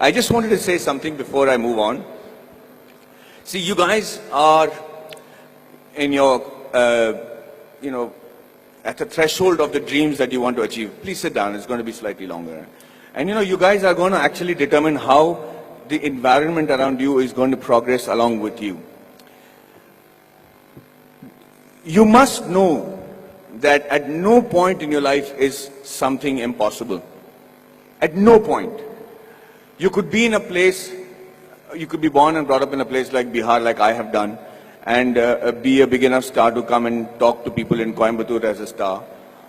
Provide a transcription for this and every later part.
I just wanted to say something before I move on. See, you guys are in your, at the threshold of the dreams that you want to achieve. Please sit down, it's going to be slightly longer. And you guys are going to actually determine how the environment around you is going to progress along with you. You must know that at no point in your life is something impossible. At no point. You could be in a place, you could be born and brought up in a place like Bihar, like I have done, and be a big enough star to come and talk to people in Coimbatore as a star.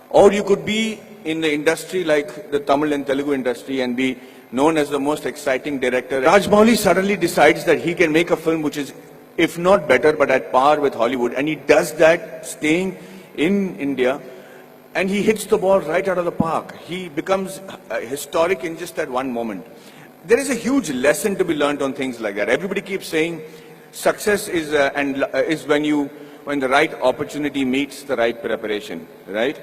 Or you could be in the industry like the Tamil and Telugu industry and be known as the most exciting director. Rajamouli suddenly decides that he can make a film which is, if not better, but at par with Hollywood. And he does that staying in India, and he hits the ball right out of the park. He becomes historic in just that one moment. There is a huge lesson to be learned on things like that. Everybody keeps saying success is when the right opportunity meets the right preparation, right?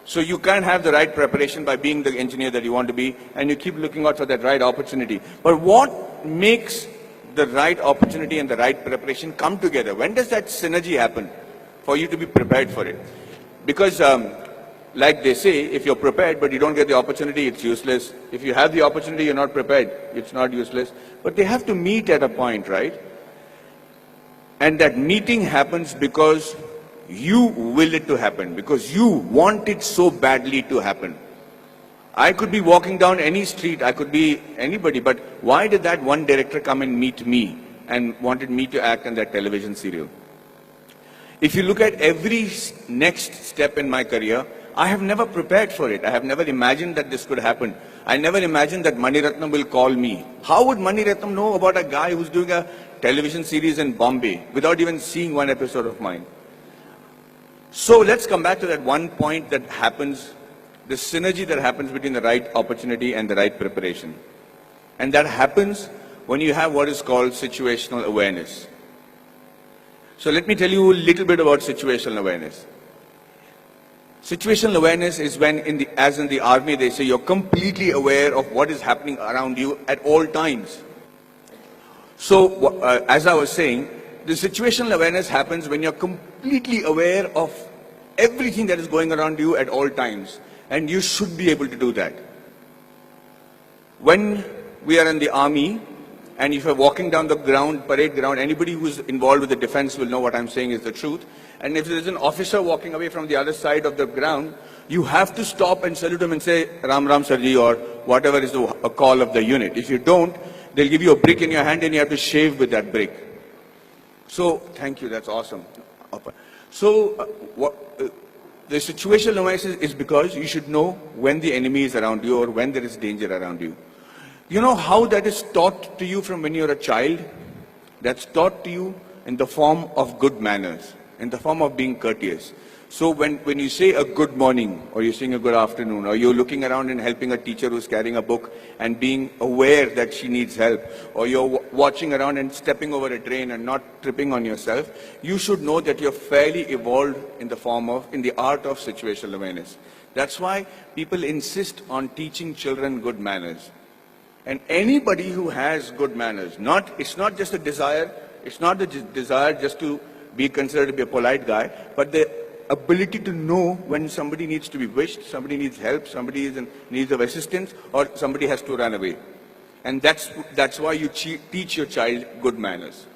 So you can't have the right preparation by being the engineer that you want to be, and you keep looking out for that right opportunity. But what makes the right opportunity and the right preparation come together? When does that synergy happen for you to be prepared for it? Because like they say, if you're prepared but you don't get the opportunity, it's useless. If you have the opportunity, you're not prepared, it's not useless. But they have to meet at a point, right? And that meeting happens because you will it to happen, because you want it so badly to happen. I could be walking down any street, I could be anybody, but why did that one director come and meet me and wanted me to act in that television serial? If you look at every next step in my career, I have never prepared for it. I have never imagined that this could happen. I never imagined that Mani Ratnam will call me. How would Mani Ratnam know about a guy who's doing a television series in Bombay without even seeing one episode of mine? So let's come back to that one point that happens, the synergy that happens between the right opportunity and the right preparation. And that happens when you have what is called situational awareness. So let me tell you a little bit about situational awareness. Situational awareness is when, as in the army, they say you're completely aware of what is happening around you at all times. So, as I was saying, the situational awareness happens when you're completely aware of everything that is going around you at all times. And you should be able to do that. When we are in the army, and if you're walking down the ground, parade ground, anybody who's involved with the defense will know what I'm saying is the truth. And if there's an officer walking away from the other side of the ground, you have to stop and salute him and say, Ram Ram Sarji, or whatever is a call of the unit. If you don't, they'll give you a brick in your hand and you have to shave with that brick. So, thank you, that's awesome. So, the situational awareness is because you should know when the enemy is around you or when there is danger around you. You know how that is taught to you from when you're a child? That's taught to you in the form of good manners, in the form of being courteous. So when you say a good morning, or you're saying a good afternoon, or you're looking around and helping a teacher who's carrying a book and being aware that she needs help, or you're watching around and stepping over a drain and not tripping on yourself, you should know that you're fairly evolved in the art of situational awareness. That's why people insist on teaching children good manners. And anybody who has good manners, it's not just a desire, it's not the desire just to be considered to be a polite guy, but the ability to know when somebody needs to be wished, somebody needs help, somebody is in need of assistance, or somebody has to run away. And that's why you teach your child good manners.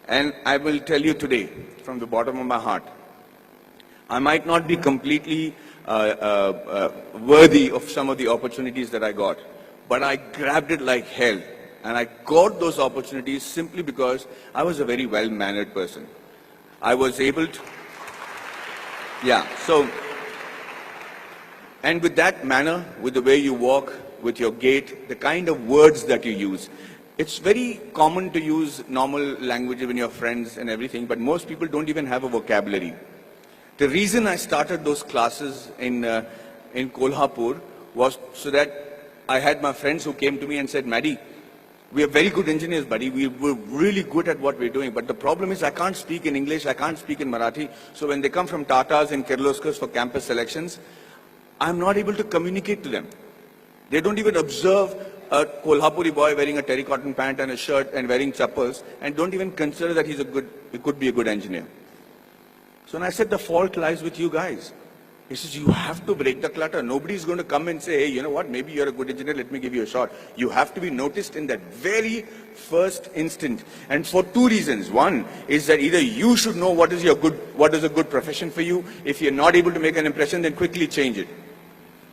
And I will tell you today, from the bottom of my heart, I might not be completely worthy of some of the opportunities that I got, but I grabbed it like hell. And I got those opportunities simply because I was a very well-mannered person. I was able to, and with that manner, with the way you walk, with your gait, the kind of words that you use, it's very common to use normal language when you're friends and everything, but most people don't even have a vocabulary. The reason I started those classes in Kolhapur was so that I had my friends who came to me and said, Maddie, we are very good engineers, buddy. We're really good at what we're doing. But the problem is I can't speak in English, I can't speak in Marathi. So when they come from Tatas and Kirloskars for campus selections, I'm not able to communicate to them. They don't even observe a Kolhapuri boy wearing a terracotta pant and a shirt and wearing chappals and don't even consider that he could be a good engineer. So when I said the fault lies with you guys, he says, you have to break the clutter. Nobody's going to come and say, hey, you know what, maybe you're a good engineer, let me give you a shot. You have to be noticed in that very first instant. And for two reasons. One is that either you should know what is a good profession for you. If you're not able to make an impression, then quickly change it.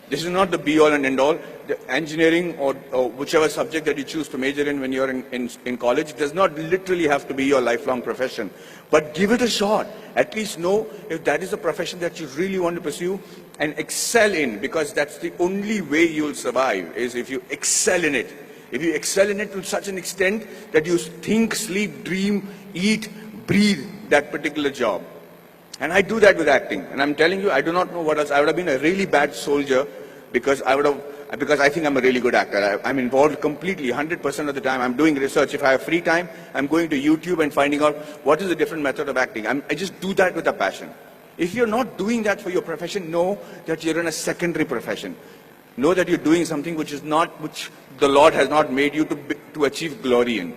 This is not the be-all and end-all. The engineering or whichever subject that you choose to major in when you're in college does not literally have to be your lifelong profession. But give it a shot. At least know if that is a profession that you really want to pursue and excel in, because that's the only way you'll survive, is if you excel in it. If you excel in it to such an extent that you think, sleep, dream, eat, breathe that particular job. And I do that with acting. And I'm telling you, I do not know what else. I would have been a really bad soldier because I think I'm a really good actor. I'm involved completely, 100% of the time. I'm doing research. If I have free time, I'm going to YouTube and finding out what is a different method of acting. I just do that with a passion. If you're not doing that for your profession, know that you're in a secondary profession. Know that you're doing something which the Lord has not made you to achieve glory in.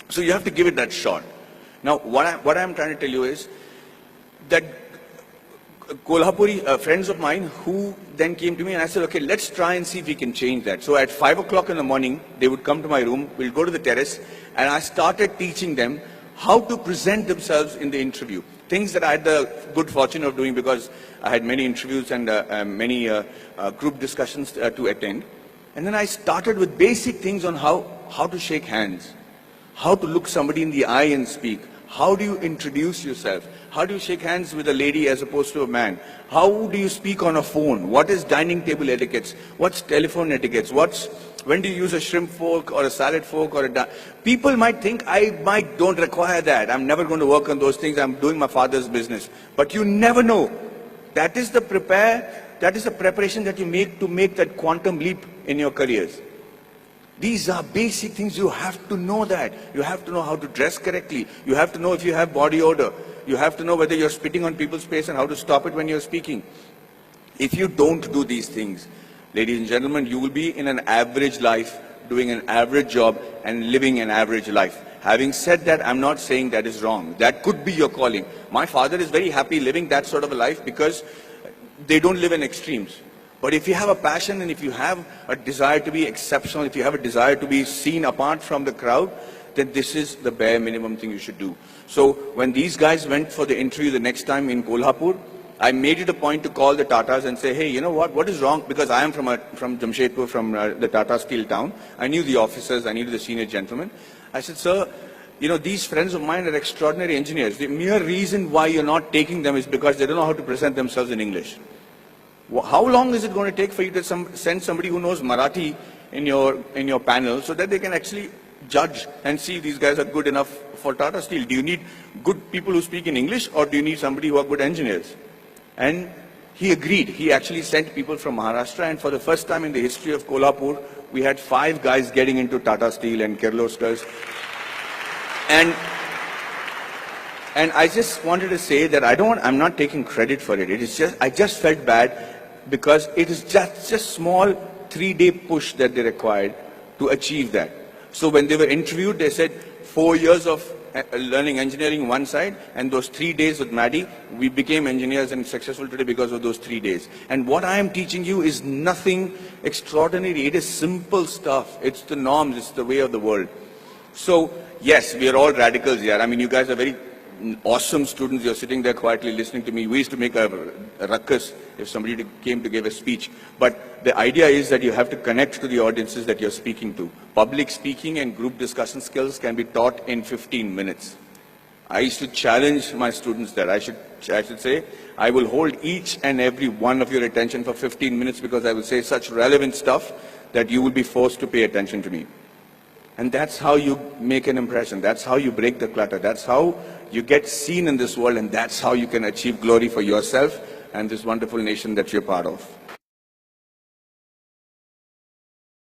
So you have to give it that shot. Now, what I'm trying to tell you is that Kolhapuri friends of mine who then came to me and I said, okay, let's try and see if we can change that. So at 5 o'clock in the morning, they would come to my room, we'll go to the terrace, and I started teaching them how to present themselves in the interview. Things that I had the good fortune of doing because I had many interviews and many group discussions to attend. And then I started with basic things on how to shake hands, how to look somebody in the eye and speak. How do you introduce yourself? How do you shake hands with a lady as opposed to a man? How do you speak on a phone? What is dining table etiquettes? What's telephone etiquettes? When do you use a shrimp fork or a salad fork or people might think I don't require that. I'm never going to work on those things. I'm doing my father's business. But you never know. That is the preparation that you make to make that quantum leap in your careers. These are basic things. You have to know that. You have to know how to dress correctly. You have to know if you have body odor. You have to know whether you're spitting on people's face and how to stop it when you're speaking. If you don't do these things, ladies and gentlemen, you will be in an average life, doing an average job and living an average life. Having said that, I'm not saying that is wrong. That could be your calling. My father is very happy living that sort of a life because they don't live in extremes. But if you have a passion and if you have a desire to be exceptional, if you have a desire to be seen apart from the crowd, then this is the bare minimum thing you should do. So when these guys went for the interview the next time in Kolhapur, I made it a point to call the Tatas and say, hey, you know what is wrong? Because I am from Jamshedpur, from the Tata Steel town. I knew the officers, I knew the senior gentlemen. I said, sir, you know, these friends of mine are extraordinary engineers. The mere reason why you're not taking them is because they don't know how to present themselves in English. How long is it going to take for you to send somebody who knows Marathi in your panel so that they can actually judge and see if these guys are good enough for Tata Steel? Do you need good people who speak in English or do you need somebody who are good engineers? And he agreed. He actually sent people from Maharashtra, and for the first time in the history of Kolhapur, we had 5 guys getting into Tata Steel and Kirloskars. And I just wanted to say that I'm not taking credit for it. I just felt bad because it is just a small 3-day push that they required to achieve that. So when they were interviewed, they said 4 years of learning engineering one side, and those 3 days with Maddie, we became engineers and successful today because of those 3 days. And what I am teaching you is nothing extraordinary. It is simple stuff. It's the norms. It's the way of the world. So yes, we are all radicals here. I mean, you guys are very awesome students. You're sitting there quietly listening to me. We used to make a ruckus if somebody came to give a speech. But the idea is that you have to connect to the audiences that you're speaking to. Public speaking and group discussion skills can be taught in 15 minutes. I used to challenge my students that I should say, I will hold each and every one of your attention for 15 minutes because I will say such relevant stuff that you will be forced to pay attention to me. And that's how you make an impression. That's how you break the clutter. That's how you get seen in this world, and that's how you can achieve glory for yourself and this wonderful nation that you're part of.